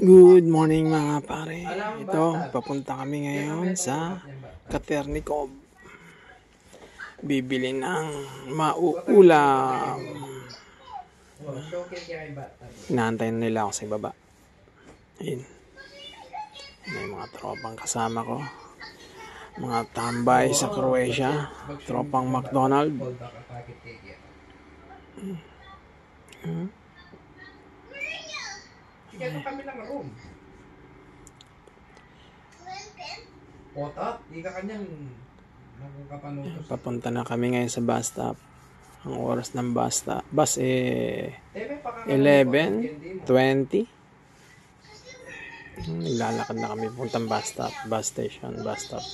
Good morning mga pare. Ito, papunta kami ngayon sa Katernikov. Bibili ng mauulam. Inaantay na nila ako sa baba. Ayun. May mga tropang kasama ko. Mga tambay sa Croatia. Tropang McDonald. Kaya kami lang room. Otat, di ka kanyang nakakapanutos. Papunta na kami ngayon sa bus stop. Ang oras ng bus 11:20. Naglalakad na kami puntang bus stop, bus station, bus stop.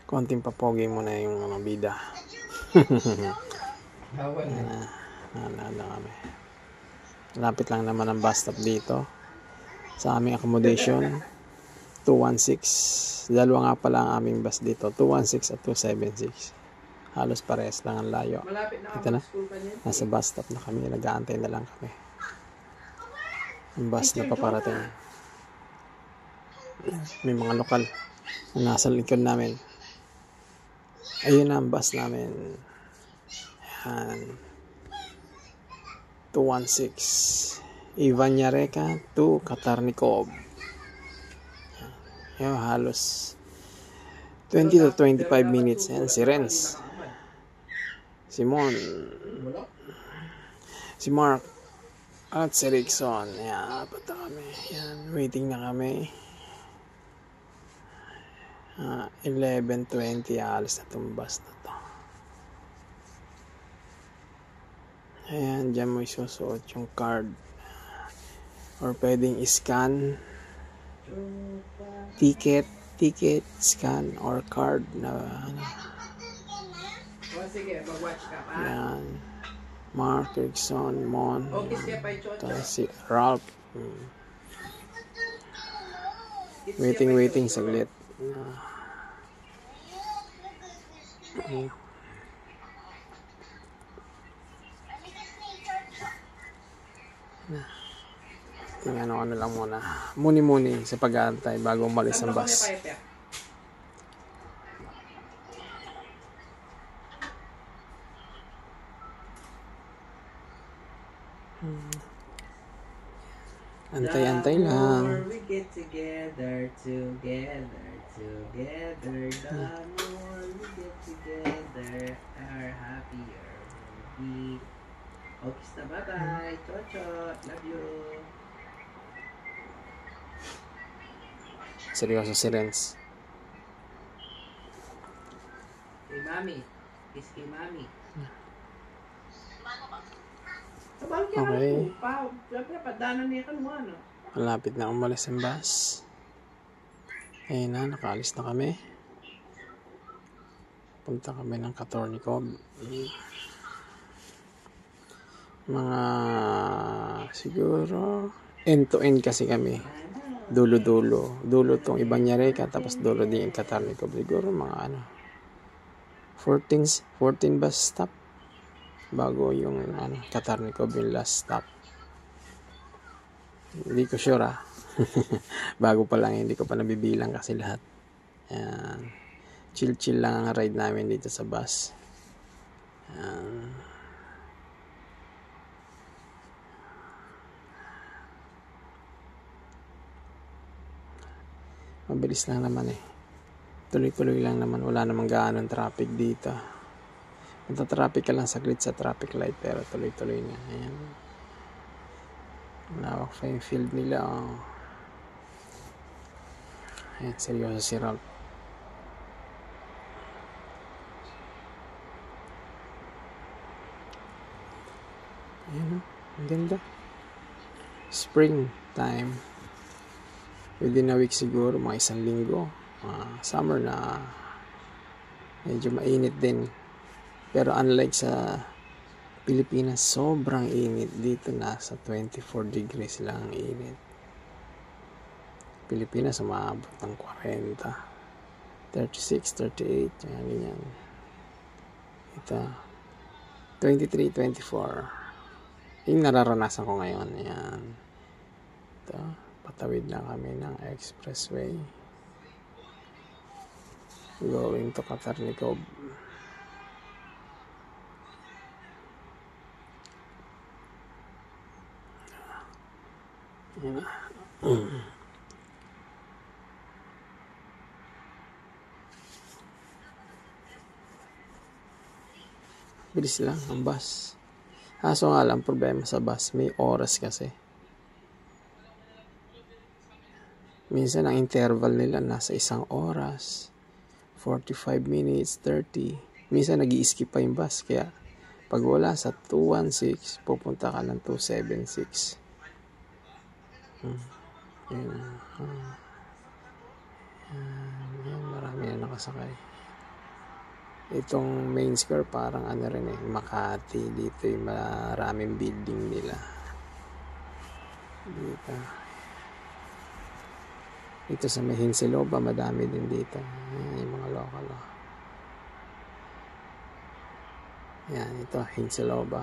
Konting papogi muna yung mga bida. Naalala kami. Lapit lang naman ang bus stop dito sa aming accommodation. 216. Dalawa nga pala ang aming bus dito, 216 at 276. Halos parehas lang ang layo. Ito na, nasa bus stop na kami. Nag-aantay na lang kami ang bus na paparating. May mga lokal na nasa likod namin. Ayun na ang bus namin. Yan, 216 Ivanyareka to Katarnikov. Yan, halos 20 to 25 minutes. Yan, si Renz, Simon, si Mark, at si Rickson. Yan, punta kami. Yan, waiting na kami. 11:20, alas na itong bus na to. Ayan, dyan mo isusuot yung card. Or pwedeng scan. Ticket, scan, or card na ano. Sige, mag-watch ka pa. Ayan. Mark, Rickson, Mon. Si Ralph. Waiting saglit. Tingnan ano lang muna. Muni sa pag-aantay bago umalis ang bus. Antay lang. We get together, the more we get together, our happier we'll be. Okay, bye-bye. Chocho, love you. Seryoso si Renz. Kay Mami. Kiss kay Mami. Okay. Malapit na umalis ang bus. Ayun na, nakaalis na kami. Punta kami ng Katarnikov. Mga siguro end to end kasi kami. Dulo tong Ivanyareka, tapos dulo din yung Katarnikov. Siguro mga 14 bus stop bago yung Katarnikov yung last stop. Hindi ko sure bago pa lang, hindi ko pa nabibilang kasi lahat. Ayan. Chill lang ang ride namin dito sa bus. Ayan. Mabilis lang naman tuloy lang naman, wala namang gaanong traffic dito. Traffic ka lang saglit sa traffic light, pero tuloy na. Ayan, malawak pa yung field nila. Ayan, seryoso si Ralph. Ayan, ang ganda. Spring time. Within a week siguro, mga 1 linggo. Summer na medyo mainit din. Pero unlike sa Pilipinas, sobrang init. Dito nasa 24 degrees lang ang init. Pilipinas umaabot ng 40, 36, 38, ganyan. Ito 23, 24. Yung nararanasan ko ngayon. Ayan. Ito, patawid na kami ng expressway. Going to Katarnikov. Ayan. Bilis lang ang bus. Kaso nga lang, problema sa bus, may oras kasi. Minsan ang interval nila nasa 1 oras, 45 minutes, 30. Minsan nag-i-skip pa yung bus, kaya pag wala sa 216, pupunta ka ng 276. Yan, marami na nakasakay. Itong main square parang ano rin Makati. Dito yung maraming building nila. Dito sa may Hinseloba, madami din dito. Ayan, yung mga local. Yan, ito, Hinseloba.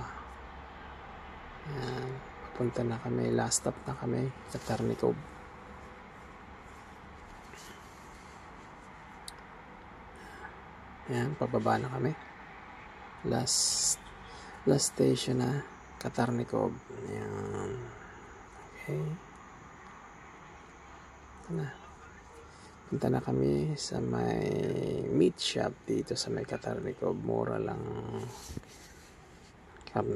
Yan, papunta na kami. Last stop na kami, Katarnikov. Yan, pababa na kami. Last station na, Katarnikov. Yan. Okay. Ito na. Punta na kami sa may meat shop dito sa may Katarnikov. Mura lang karne.